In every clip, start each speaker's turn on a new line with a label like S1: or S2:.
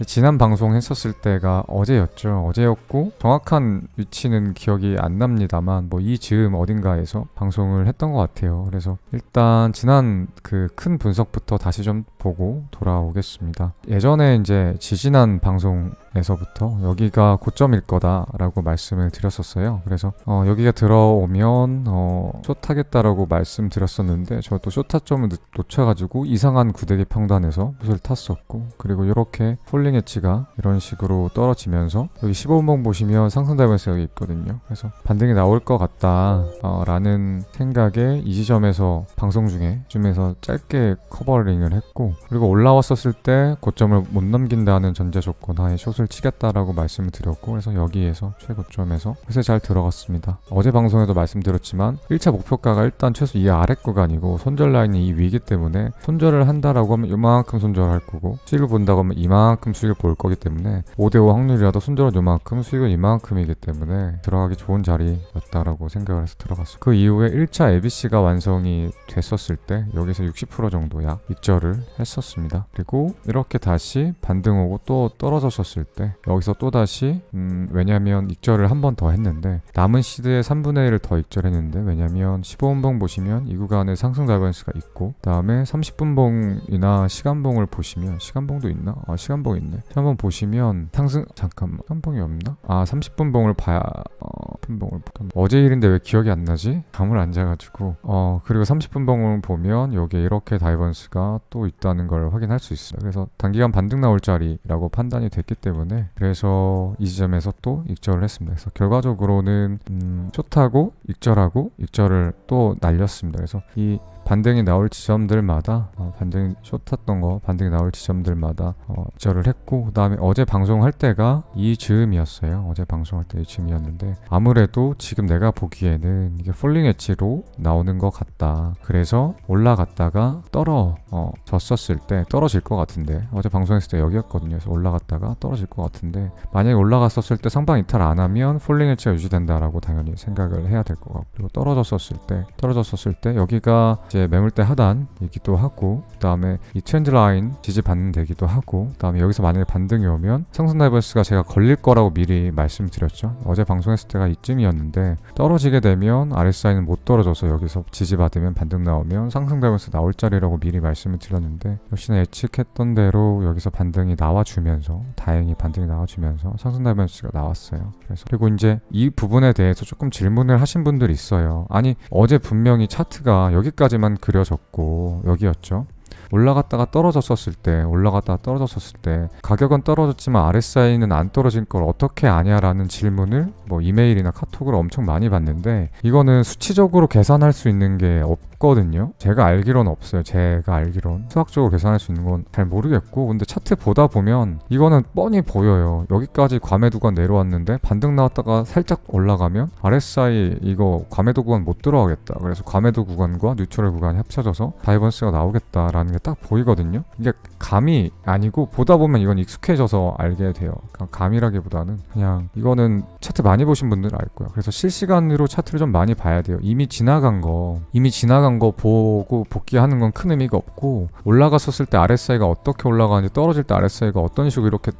S1: 지난 방송 했었을 때가 어제였죠. 어제였고 정확한 위치는 기억이 안 납니다만 뭐 이 즈음 어딘가에서 방송을 했던 것 같아요. 그래서 일단 지난 그 큰 분석부터 다시 좀 보고 돌아오겠습니다. 예전에 이제 지지난 방송에서부터 여기가 고점일 거다라고 말씀을 드렸었어요. 그래서 여기가 들어오면 숏하겠다라고 말씀드렸었는데 저도 숏타점을 놓쳐가지고 이상한 구데기 평단에서 숏을 탔었고, 그리고 이렇게 폴링 엣지가 이런 식으로 떨어지면서 여기 15분봉 보시면 상승 다이버스 여기 있거든요. 그래서 반등이 나올 것 같다 라는 생각에 이 지점에서 방송 중에 쯤에서 짧게 커버링을 했고, 그리고 올라왔었을 때 고점을 못 넘긴다는 전제 조건 하에 숏을 치겠다라고 말씀을 드렸고, 그래서 여기에서 최고점에서 그래서 잘 들어갔습니다. 어제 방송에도 말씀드렸지만 1차 목표가가 일단 최소 이 아래 구간이고 손절 라인이 이 위이기 때문에 손절을 한다라고 하면 이만큼 손절할 거고, 수익을 본다고 하면 이만큼 수익을 볼 거기 때문에 5대5 확률이라도 손절은 이만큼 수익은 이만큼이기 때문에 들어가기 좋은 자리였다라고 생각을 해서 들어갔어요. 그 이후에 1차 ABC가 완성이 됐었을 때 여기서 60% 정도 약 익절을 했었습니다. 그리고 이렇게 다시 반등 오고 또 떨어졌었을 때 여기서 또 다시 왜냐면 익절을 한 번 더 했는데 남은 시드의 3분의 1을 더 익절했는데, 왜냐면 15분봉 보시면 이 구간에 상승 다이버스가 있고, 그 다음에 30분봉이나 시간봉을 보시면 시간봉도 있나? 시간봉 있네. 한번 보시면 잠깐만, 시간봉이 없나? 30분봉을 봐야 분봉을 어제 일인데 왜 기억이 안 나지? 감을 안 잡아가지고 그리고 30분봉을 보면 여기에 이렇게 다이버스가 또 있다는 걸 확인할 수 있어요. 그래서 단기간 반등 나올 자리라고 판단이 됐기 때문에 그래서 이 지점에서 또 익절을 했습니다. 그래서 결과적으로는 숏하고 익절하고 익절을 또 날렸습니다. 그래서 이 반등이 나올 지점들마다 반등이 숏탔던 거 반등이 나올 지점들마다 익절을 했고, 그 다음에 어제 방송할 때가 이 즈음이었어요. 어제 방송할 때 이 즈음이었는데 아무래도 지금 내가 보기에는 이게 폴링 엣지로 나오는 것 같다. 그래서 올라갔다가 떨어졌었을 때 떨어질 것 같은데, 어제 방송했을 때 여기였거든요. 그래서 올라갔다가 떨어질 것 같은데 만약에 올라갔었을 때 상방 이탈 안 하면 폴링 엣지가 유지된다라고 당연히 생각을 해야 될 것 같고, 그리고 떨어졌었을 때 여기가 이제 매물대 하단이기도 하고, 그 다음에 이 트렌드 라인 지지 받는 데기도 하고, 그 다음에 여기서 만약에 반등이 오면 상승 다이버스가 제가 걸릴 거라고 미리 말씀드렸죠. 어제 방송했을 때가 이쯤이었는데 떨어지게 되면 RSI는 못 떨어져서 여기서 지지 받으면 반등 나오면 상승 다이버스 나올 자리라고 미리 말씀을 드렸는데, 역시나 예측했던 대로 여기서 반등이 나와주면서 다행히 반등이 나와주면서 상승 다이버스가 나왔어요. 그리고 이제 이 부분에 대해서 조금 질문을 하신 분들이 있어요. 아니 어제 분명히 차트가 여기까지만 그려졌고 여기였죠. 올라갔다가 떨어졌었을 때 가격은 떨어졌지만 RSI는 안 떨어진 걸 어떻게 아냐라는 질문을 뭐 이메일이나 카톡으로 엄청 많이 받는데, 이거는 수치적으로 계산할 수 있는 게 없거든요. 제가 알기로는 없어요. 수학적으로 계산할 수 있는 건 잘 모르겠고, 근데 차트 보다 보면 이거는 뻔히 보여요. 여기까지 과매도 구간 내려왔는데 반등 나왔다가 살짝 올라가면 RSI 이거 과매도 구간 못 들어가겠다. 그래서 과매도 구간과 뉴트럴 구간이 합쳐져서 다이버스가 나오겠다라는 게 딱 보이거든요. 이게 감이 아니고 보다 보면 이건 익숙해져서 알게 돼요. 그러니까 감이라기보다는 그냥 이거는 차트 많이 보신 분들은 알 거예요. 그래서 실시간으로 차트를 좀 많이 봐야 돼요. 이미 지나간 거 보고 복귀하는 건 큰 의미가 없고, 올라갔었을 때 RSI가 어떻게 올라가는지, 떨어질 때 RSI가 어떤 식으로 이렇게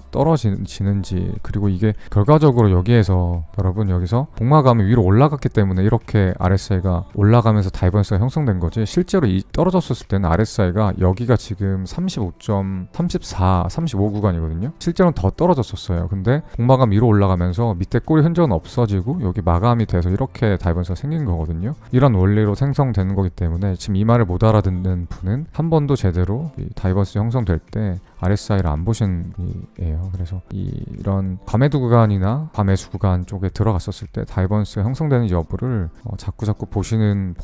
S1: 떨어지는지, 그리고 이게 결과적으로 여기에서 여기서 복마감이 위로 올라갔기 때문에 이렇게 RSI가 올라가면서 다이버스가 형성된 거지, 실제로 떨어졌었을 때는 RSI가 여기가 지금 35.34, 35 구간이거든요. 실제로는 더 떨어졌었어요. 근데 복마감 위로 올라가면서 밑에 꼬리 흔적은 없어지고 여기 마감이 돼서 이렇게 다이버스가 생긴 거거든요. 이런 원리로 생성되는 거기 때문에 지금 이 말을 못 알아듣는 분은 한 번도 제대로 이 다이버스 형성될 때 RSI를 안 보신 분이에요. 그래서 이런 과매도 구간이나 과매수 구간 쪽에 들어갔었을 때 다이버스가 형성되는 여부를 자꾸 보시는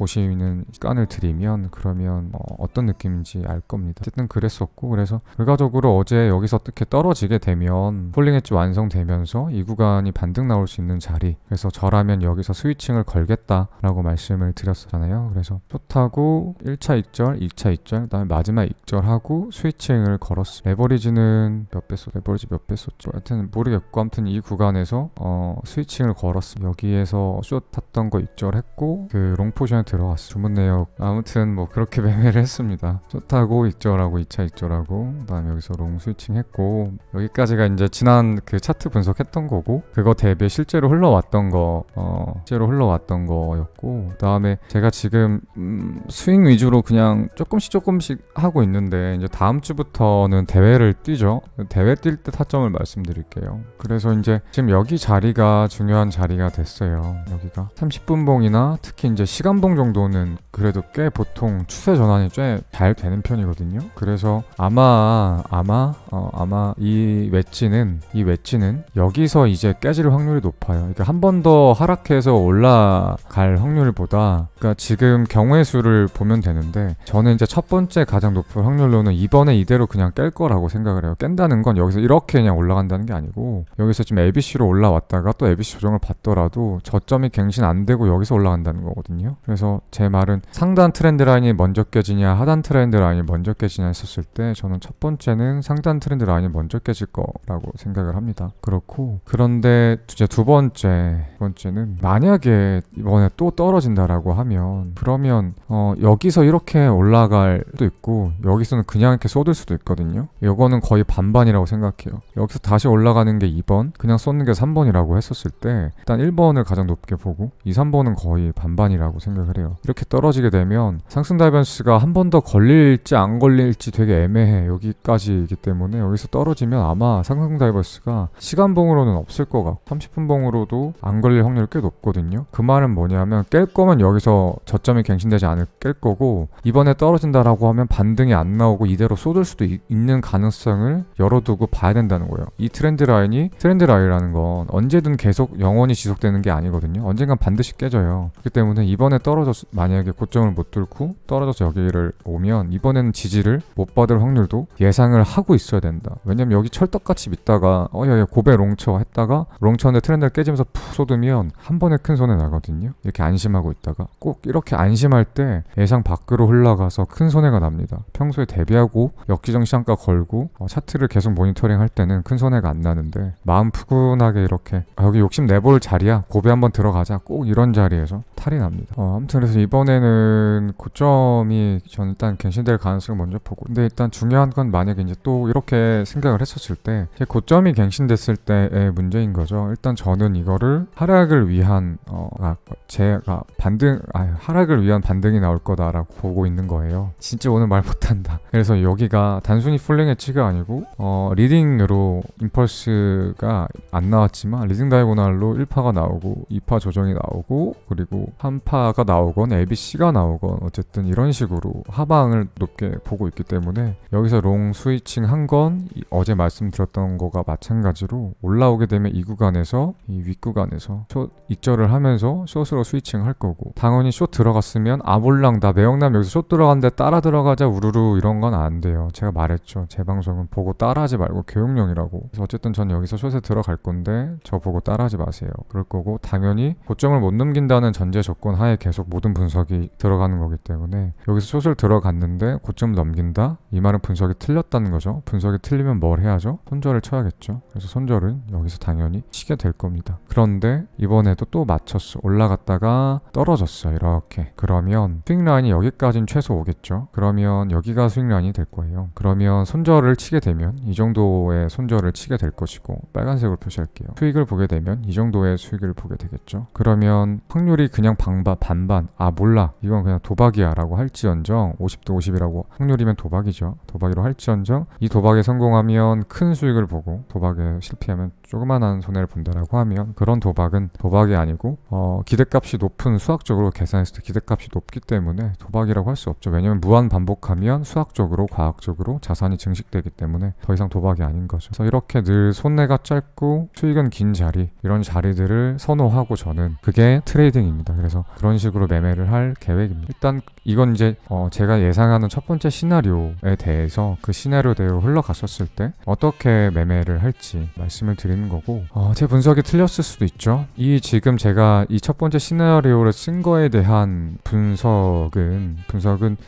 S1: 시간을 드리면 그러면 어떤 느낌인지 알 겁니다. 어쨌든 그랬었고, 그래서 결과적으로 어제 여기서 어떻게 떨어지게 되면 폴링 엣지 완성되면서 이 구간이 반등 나올 수 있는 자리, 그래서 저라면 여기서 스위칭을 걸겠다라고 말씀을 드렸잖아요. 그래서 숏하고 1차 익절, 2차 익절, 그 다음에 마지막 익절하고 스위칭을 걸었습니다. 레버리지는 레버리지 몇 배 썼죠? 하여튼 모르겠고, 아무튼 이 구간에서 스위칭을 걸었습니다. 여기에서 숏 탔던 거 익절했고 그 롱 포지션에 들어갔어요. 주문 내역 아무튼 뭐 그렇게 매매를 했습니다. 자, 좋다고 익절하고 2차 익절하고 그다음에 여기서 롱 스위칭 했고 여기까지가 이제 지난 그 차트 분석했던 거고 그거 대비 실제로 흘러왔던 거였고 그다음에 제가 지금 스윙 위주로 그냥 조금씩 하고 있는데 이제 다음 주부터는 대회를 뛰죠. 대회 뛸 때 타점을 말씀드릴게요. 그래서 이제 지금 여기 자리가 중요한 자리가 됐어요. 여기가 30분 봉이나 특히 이제 시간봉 정도는 그래도 꽤 보통 추세 전환이 꽤 잘 되는 편이거든요. 그래서 아마 이 웨지는 여기서 이제 깨질 확률이 높아요. 그러니까 한 번 더 하락해서 올라갈 확률보다 그러니까 지금 경우의 수를 보면 되는데 저는 이제 첫 번째 가장 높은 확률로는 이번에 이대로 그냥 깰 거라고 생각을 해요. 깬다는 건 여기서 이렇게 그냥 올라간다는 게 아니고 여기서 지금 ABC로 올라왔다가 또 ABC 조정을 받더라도 저점이 갱신 안 되고 여기서 올라간다는 거거든요. 그래서 제 말은 상단 트렌드 라인이 먼저 깨지냐 하단 트렌드 라인이 먼저 깨지냐 했었을 때 저는 첫 번째는 상단 트렌드 라인이 먼저 깨질 거라고 생각을 합니다. 그렇고 그런데 이제 두 번째는 만약에 이번에 또 떨어진다라고 하면 그러면 여기서 이렇게 올라갈 수도 있고 여기서는 그냥 이렇게 쏟을 수도 있거든요. 이거는 거의 반반이라고 생각해요. 여기서 다시 올라가는 게 2번 그냥 쏟는 게 3번이라고 했었을 때 일단 1번을 가장 높게 보고 2, 3번은 거의 반반이라고 생각을 해요. 이렇게 떨어지게 되면 상승 다이버스가 한 번 더 걸릴지 안 걸릴지 되게 애매해. 여기까지이기 때문에 여기서 떨어지면 아마 상승 다이버스가 시간봉으로는 없을 것 같고 30분 봉으로도 안 걸릴 확률이 꽤 높거든요. 그 말은 뭐냐면 깰 거면 여기서 저점이 갱신되지 않을 깰 거고 이번에 떨어진다라고 하면 반등이 안 나오고 이대로 쏟을 수도 있는 가능성을 열어두고 봐야 된다는 거예요. 이 트렌드 라인이라는 건 언제든 계속 영원히 지속되는 게 아니거든요. 언젠간 반드시 깨져요. 그렇기 때문에 이번에 만약에 고점을 못 뚫고 떨어져서 여기를 오면 이번에는 지지를 못 받을 확률도 예상을 하고 있어야 된다. 왜냐면 여기 철떡같이 믿다가 야 고배 롱쳐 했다가 롱쳐인데 트렌드를 깨지면서 푹 쏟으면 한 번에 큰 손해 나거든요. 이렇게 안심하고 있다가 꼭 이렇게 안심할 때 예상 밖으로 흘러가서 큰 손해가 납니다. 평소에 대비하고 역지정 시장가 걸고 차트를 계속 모니터링 할 때는 큰 손해가 안 나는데 마음 푸근하게 이렇게 여기 욕심 내볼 자리야 고배 한번 들어가자 꼭 이런 자리에서 탈이 납니다. 아무튼 그래서 이번에는 고점이 전 일단 갱신될 가능성을 먼저 보고 근데 일단 중요한 건 만약에 이제 또 이렇게 생각을 했었을 때 고점이 갱신됐을 때의 문제인 거죠. 일단 저는 이거를 하락을 위한 하락을 위한 반등이 나올 거다라고 보고 있는 거예요. 진짜 오늘 말 못한다. 그래서 여기가 단순히 폴링 엣지가 아니고 리딩으로 임펄스가 안 나왔지만 리딩 다이고널로 1파가 나오고 2파 조정이 나오고 그리고 3파가 나오건 ABC가 나오건 어쨌든 이런 식으로 하방을 높게 보고 있기 때문에 여기서 롱 스위칭 한 건 어제 말씀드렸던 거가 마찬가지로 올라오게 되면 이 구간에서 이 윗구간에서 숏 익절을 하면서 숏으로 스위칭 할 거고 당연히 숏 들어갔으면 몰랑 나 매형남 여기서 숏 들어갔는데 따라 들어가자 우르르 이런 건 안 돼요. 제가 말했죠. 제 방송은 보고 따라하지 말고 교육용이라고. 그래서 어쨌든 전 여기서 숏에 들어갈 건데 저 보고 따라하지 마세요. 그럴 거고 당연히 고점을 못 넘긴다는 전제 조건 하에 계속 모든 분석이 들어가는 거기 때문에 여기서 숏을 들어갔는데 고점을 넘긴다? 이 말은 분석이 틀렸다는 거죠. 분석이 틀리면 뭘 해야죠? 손절을 쳐야겠죠. 그래서 손절은 여기서 당연히 치게 될 겁니다. 그런데 이번에도 또 맞췄어. 올라갔다가 떨어졌어. 이렇게. 그러면 스윙 라인이 여기까지는 최소 오겠죠. 그러면 여기가 스윙 라인이 될 거예요. 그러면 손절을 치게 되면 이 정도의 손절을 치게 될 것이고 빨간색으로 표시할게요. 수익을 보게 되면 이 정도의 수익을 보게 되겠죠. 그러면 확률이 그냥 반반 몰라 이건 그냥 도박이야 라고 할지언정 50대 50이라고 확률이면 도박이죠. 도박이로 할지언정 이 도박에 성공하면 큰 수익을 보고 도박에 실패하면 조그만한 손해를 본다라고 하면 그런 도박은 도박이 아니고 기대값이 높은 수학적으로 계산했을 때 기대값이 높기 때문에 도박이라고 할 수 없죠. 왜냐면 무한 반복하면 수학적으로 과학적으로 자산이 증식되기 때문에 더 이상 도박이 아닌 거죠. 그래서 이렇게 늘 손해가 짧고 수익은 긴 자리 이런 자리들을 선호하고 저는 그게 트레이딩입니다. 그래서 그런 식으로 매매를 할 계획입니다. 일단 이건 이제 제가 예상하는 첫 번째 시나리오에 대해서 그 시나리오대로 흘러갔었을 때 어떻게 매매를 할지 말씀을 드리는 거고 제 분석이 틀렸을 수도 있죠. 지금 제가 이 첫 번째 시나리오를 쓴 거에 대한 분석은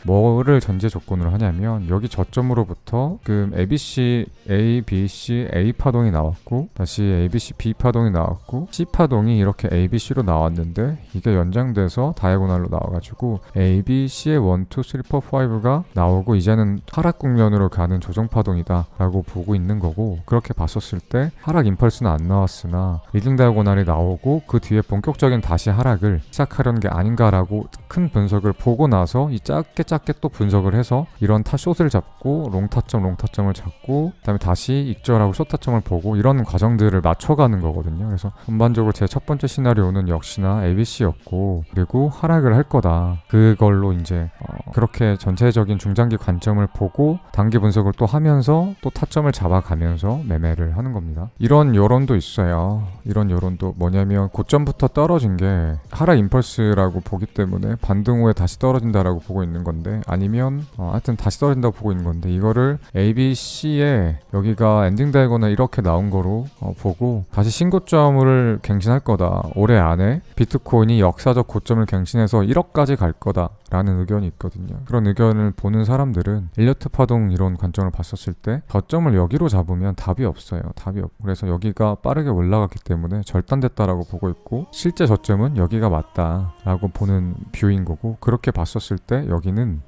S1: 뭐를 전제 조건으로 하냐면 여기 저점으로부터 ABC, A, B, C, A 파동이 나왔고 다시 A, B, C, B 파동이 나왔고 C 파동이 이렇게 A, B, C로 나왔는데 이게 연장돼서 다이아고날로 나와가지고 해가지고 A, B, C의 1, 2, 3, 4, 5가 나오고 이제는 하락 국면으로 가는 조정파동이다 라고 보고 있는 거고, 그렇게 봤었을 때 하락 임펄스는 안 나왔으나 리딩 다이고날이 나오고 그 뒤에 본격적인 다시 하락을 시작하려는 게 아닌가라고 큰 분석을 보고 나서 이 짧게 또 분석을 해서 이런 숏을 잡고 롱타점을 잡고 그다음에 다시 익절하고 숏타점을 보고 이런 과정들을 맞춰가는 거거든요. 그래서 전반적으로 제 첫 번째 시나리오는 역시나 ABC였고, 그리고 하락을 할 거다. 그걸로 이제 그렇게 전체적인 중장기 관점을 보고 단기 분석을 또 하면서 또 타점을 잡아가면서 매매를 하는 겁니다. 이런 여론도 있어요. 이런 여론도 뭐냐면 고점부터 떨어진 게 하락 임펄스라고 보기 때문에 반등 후에 다시 떨어진다라고 보고 있는 건데, 아니면 하여튼 다시 떨어진다고 보고 있는 건데, 이거를 ABC에 여기가 엔딩 다이고날 이렇게 나온 거로 보고 다시 신고점을 갱신할 거다. 올해 안에 비트코인이 역사적 고점을 갱신해서 1억까지 갈 거다 라는 의견이 있거든요. 그런 의견을 보는 사람들은 일리어트 파동 이론 관점을 봤었을 때 저점을 여기로 잡으면 답이 없어요. 답이 없고, 그래서 여기가 빠르게 올라갔기 때문에 절단됐다라고 보고 있고, 실제 저점은 여기가 맞다라고 보는 뷰인 거고, 그렇게 봤었을 때 여기는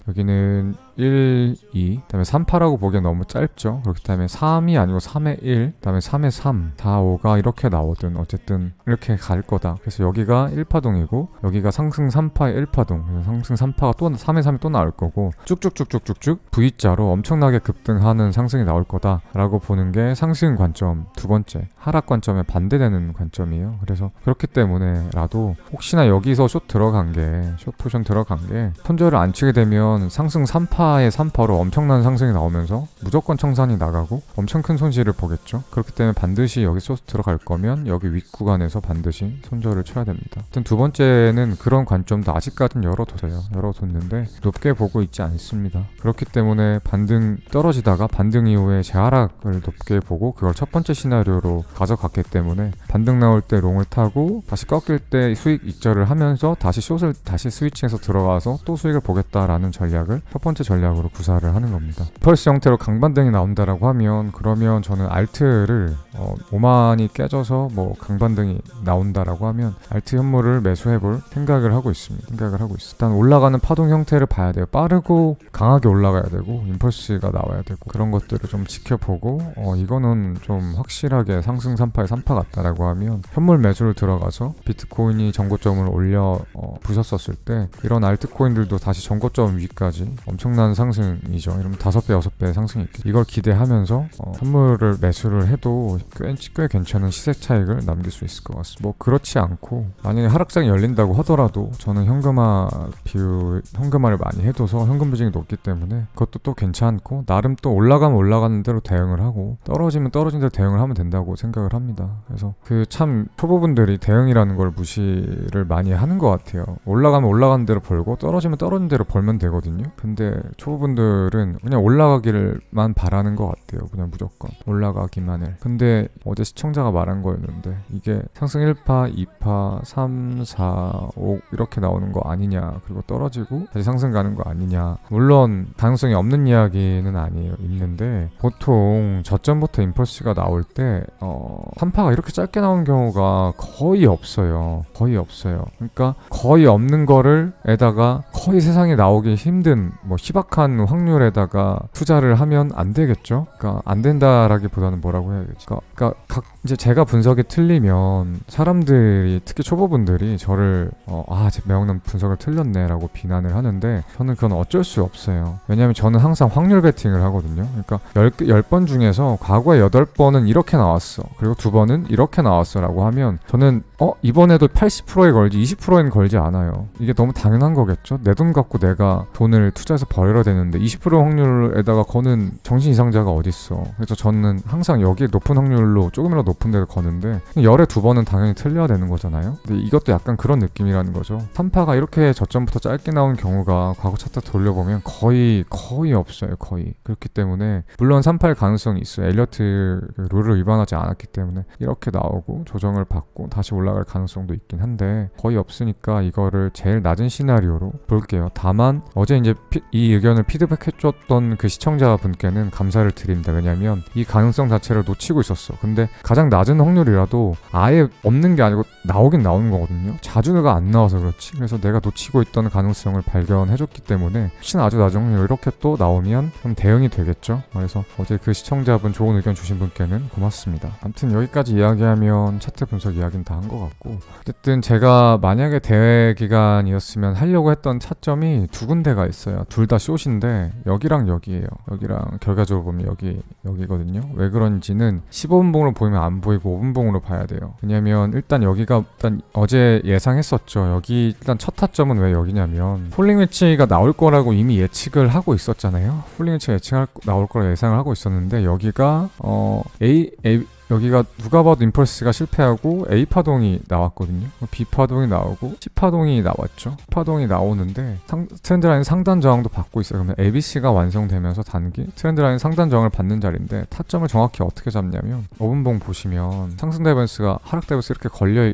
S1: 1, 2, 그다음에 3, 8라고 보기엔 너무 짧죠. 그렇기 때문에 3이 아니고 3의 1, 그다음에 3의 3, 4, 5가 이렇게 나오든 어쨌든 이렇게 갈 거다. 그래서 여기가 1파동이고 여기가 상승 3파의 1파동, 그래서 상승 3파가 또 3의 3이 또 나올 거고, 쭉쭉쭉쭉쭉쭉 V자로 엄청나게 급등하는 상승이 나올 거다라고 보는 게 상승 관점 두 번째, 하락 관점에 반대되는 관점이에요. 그래서 그렇기 때문에라도 혹시나 여기서 숏 포션 들어간 게 손절을 안 치게 되면 상승 3파의 3파로 엄청난 상승이 나오면서 무조건 청산이 나가고 엄청 큰 손실을 보겠죠. 그렇기 때문에 반드시 여기 숏 들어갈 거면 여기 윗구간에서 반드시 손절을 쳐야 됩니다. 하여튼 두 번째는 그런 관점도 아직까지는 열어뒀는데 높게 보고 있지 않습니다. 그렇기 때문에 반등 떨어지다가 반등 이후에 재하락을 높게 보고 그걸 첫 번째 시나리오로 가져갔기 때문에 반등 나올 때 롱을 타고 다시 꺾일 때 수익 익절을 하면서 다시 숏을 다시 스위칭해서 들어가서 또 수익을 보겠다라는 전략을 첫 번째 전략으로 구사를 하는 겁니다. 펄스 형태로 강반등이 나온다라고 하면, 그러면 저는 알트를 5만이 깨져서 뭐 강반등이 나온다라고 하면 알트 현물을 매수해볼 생각을 하고 있습니다. 일단 올라가는 파동 형태를 봐야 돼요. 빠르고 강하게 올라가야 되고 임펄스가 나와야 되고, 그런 것들을 좀 지켜보고 이거는 좀 확실하게 상승 3파에 3파 같다라고 하면 현물 매수를 들어가서 비트코인이 전고점을 올려 부셨었을 때 이런 알트코인들도 다시 전고점 위까지 엄청난 상승이죠. 이러면 5배, 6배 상승이 있겠죠. 이걸 기대하면서 현물을 매수를 해도 꽤 괜찮은 시세 차익을 남길 수 있을 것 같습니다. 뭐 그렇지 않고 만약에 하락장이 열린다고 하더라도 저는 현금화를 많이 해둬서 현금 비중이 높기 때문에 그것도 또 괜찮고, 나름 또 올라가면 올라가는 대로 대응을 하고 떨어지면 떨어진 대로 대응을 하면 된다고 생각을 합니다. 그래서 그 참 초보분들이 대응이라는 걸 무시를 많이 하는 것 같아요. 올라가면 올라가는 대로 벌고 떨어지면 떨어진 대로 벌면 되거든요. 근데 초보분들은 그냥 올라가기를만 바라는 것 같아요. 그냥 무조건 올라가기만을. 근데 어제 시청자가 말한 거였는데 이게 상승 1파, 2파, 3, 4, 5 이렇게 나오는 거 아니냐, 그리고 떨어지고 다시 상승 가는 거 아니냐. 물론 가능성이 없는 이야기는 아니에요. 있는데 보통 저점부터 임펄스가 나올 때 3파가 이렇게 짧게 나온 경우가 거의 없어요. 그러니까 거의 없는 거를 에다가 거의 세상에 나오기 힘든 뭐 희박한 확률에다가 투자를 하면 안 되겠죠. 그러니까 안 된다라기보다는 뭐라고 해야겠지. 그러니까 이제 제가 분석이 틀리면 사람들이, 특히 초보분들이 저를 제 매형남 분석을 틀렸네라고 비난을 하는데, 저는 그건 어쩔 수 없어요. 왜냐면 저는 항상 확률 베팅을 하거든요. 그러니까 10번 중에서 과거에 8번은 이렇게 나왔어, 그리고 2번은 이렇게 나왔어 라고 하면 저는 이번에도 80%에 걸지 20%에는 걸지 않아요. 이게 너무 당연한 거겠죠. 내 돈 갖고 내가 돈을 투자해서 벌어야 되는데 20% 확률에다가 거는 정신 이상자가 어딨어. 그래서 저는 항상 여기에 높은 확률로 조금이라도 높은 데를 거는데 열에 2번은 당연히 틀려야 되는 거잖아요. 근데 이것도 약간 그런 느낌이라는 거죠. 3파가 이렇게 저점부터 짧게 나온 경우가 과거 차트 돌려보면 거의 없어요. 거의. 그렇기 때문에 물론 3파일 가능성이 있어요. 엘리어트 룰을 위반하지 않았기 때문에 이렇게 나오고 조정을 받고 다시 올라갈 가능성도 있긴 한데 거의 없으니까 이거를 제일 낮은 시나리오로 볼게요. 다만 어제 이제 이 의견을 피드백해줬던 그 시청자분께는 감사를 드립니다. 왜냐면 이 가능성 자체를 놓치고 있었어. 근데 가장 가장 낮은 확률이라도 아예 없는 게 아니고 나오긴 나오는 거거든요. 자주가 안 나와서 그렇지. 그래서 내가 놓치고 있던 가능성을 발견해줬기 때문에 혹시나 아주 낮은 확률 이렇게 또 나오면 그럼 대응이 되겠죠. 그래서 어제 그 시청자분 좋은 의견 주신 분께는 고맙습니다. 아무튼 여기까지 이야기하면 차트 분석 이야기는 다 한 것 같고, 어쨌든 제가 만약에 대회 기간이었으면 하려고 했던 차점이 두 군데가 있어요. 둘 다 숏인데 여기랑 여기예요. 여기랑 결과적으로 보면 여기거든요. 왜 그런지는 15분봉으로 보이면 안 보이고 5분봉으로 봐야 돼요. 왜냐면 일단 여기가 일단 어제 예상했었죠. 여기 일단 첫 타점은 왜 여기냐면 폴링 웨치가 나올 거라고 이미 예측을 하고 있었잖아요. 폴링 웨치가 나올 거라 예상을 하고 있었는데 여기가 여기가 누가 봐도 임펄스가 실패하고 A파동이 나왔거든요. B파동이 나오고 C파동이 나왔죠. C파동이 나오는데 트렌드라인 상단 저항도 받고 있어요. 그러면 ABC가 완성되면서 단기 트렌드라인 상단 저항을 받는 자리인데 타점을 정확히 어떻게 잡냐면 5분봉 보시면 상승 다이버스가 하락 다이버스 이렇게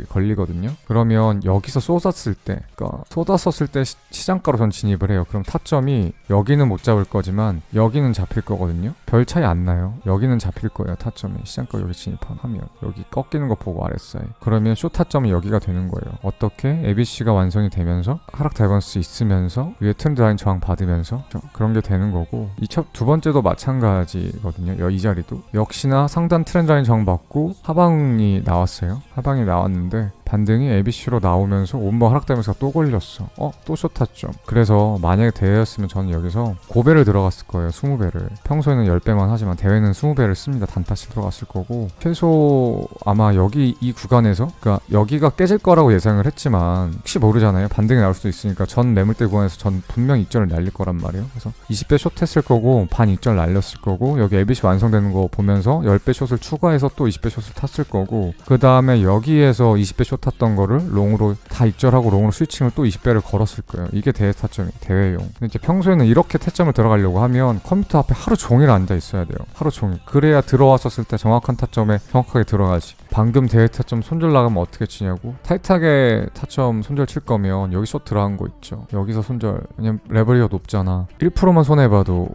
S1: 걸리거든요. 그러면 여기서 쏟았을 때, 그러니까 쏟았었을 때 시장가로 전 진입을 해요. 그럼 타점이 여기는 못 잡을 거지만 여기는 잡힐 거거든요. 별 차이 안 나요. 여기는 잡힐 거예요. 타점이 시장가 여기 진입하면 여기 꺾이는 거 보고 RSI, 그러면 쇼 타점이 여기가 되는 거예요. 어떻게? ABC가 완성이 되면서 하락 다이버스 있으면서 위에 트렌드 라인 저항 받으면서 그런 게 되는 거고, 두 번째도 마찬가지거든요. 이 자리도 역시나 상단 트렌드 라인 저항 받고 하방이 나왔어요. 하방이 나왔는데 반등이 ABC로 나오면서 5분봉 하락 다이버스가 또 걸렸어. 또 쇼 타점. 그래서 만약에 대회였으면 저는 여기서 고배를 들어갔을 거예요. 20배를. 평소에는 10배만 하지만 대회는 20배를 씁니다. 단타씩 들어갔을 거고, 최소 아마 여기 이 구간에서, 그러니까 여기가 깨질 거라고 예상을 했지만 혹시 모르잖아요. 반등이 나올 수도 있으니까 전 매물대 구간에서 전 분명 익절을 날릴 거란 말이에요. 그래서 20배 숏 했을 거고 반 익절 날렸을 거고, 여기 ABC 완성되는 거 보면서 10배 숏을 추가해서 또 20배 숏을 탔을 거고, 그 다음에 여기에서 20배 숏 탔던 거를 롱으로 다 익절하고 롱으로 스위칭을 또 20배를 걸었을 거예요. 이게 대회 타점이 대회용. 근데 이제 평소에는 이렇게 타점을 들어가려고 하면 컴퓨터 앞에 하루 종일 앉아 있어야 돼요. 하루 종일. 그래야 들어왔었을 때 정확한 타점에 정확하게 들어가지. 방금 대회 타점 손절 나가면 어떻게 치냐고. 타이트하게 타점 손절 칠 거면 여기 숏 들어간 거 있죠. 여기서 손절. 왜냐면 레버리가 높잖아. 1%만 손해봐도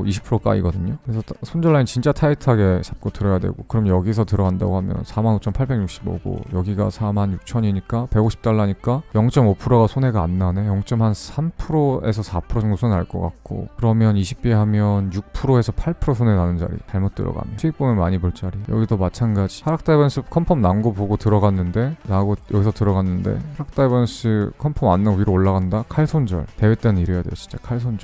S1: 20% 까이거든요. 그래서 손절 라인 진짜 타이트하게 잡고 들어야 되고, 그럼 여기서 들어간다고 하면 45,865고 여기가 46,000이니까 150달러니까 0.5%가 손해가 안 나네. 0.3%에서 4% 정도 손해 날 것 같고, 그러면 20배 하면 6%에서 8% 손해 나는 자리. 잘못 들어가면 수익 보면 많이 볼 자리. 여기도 마찬가지. 하락 다이버스 컨펌 난 거 보고 들어갔는데, 나하고 여기서 들어갔는데 하락 다이버스 컨펌 안 나고 위로 올라간다? 칼 손절. 대회 때는 이래야 돼요. 진짜 칼 손절.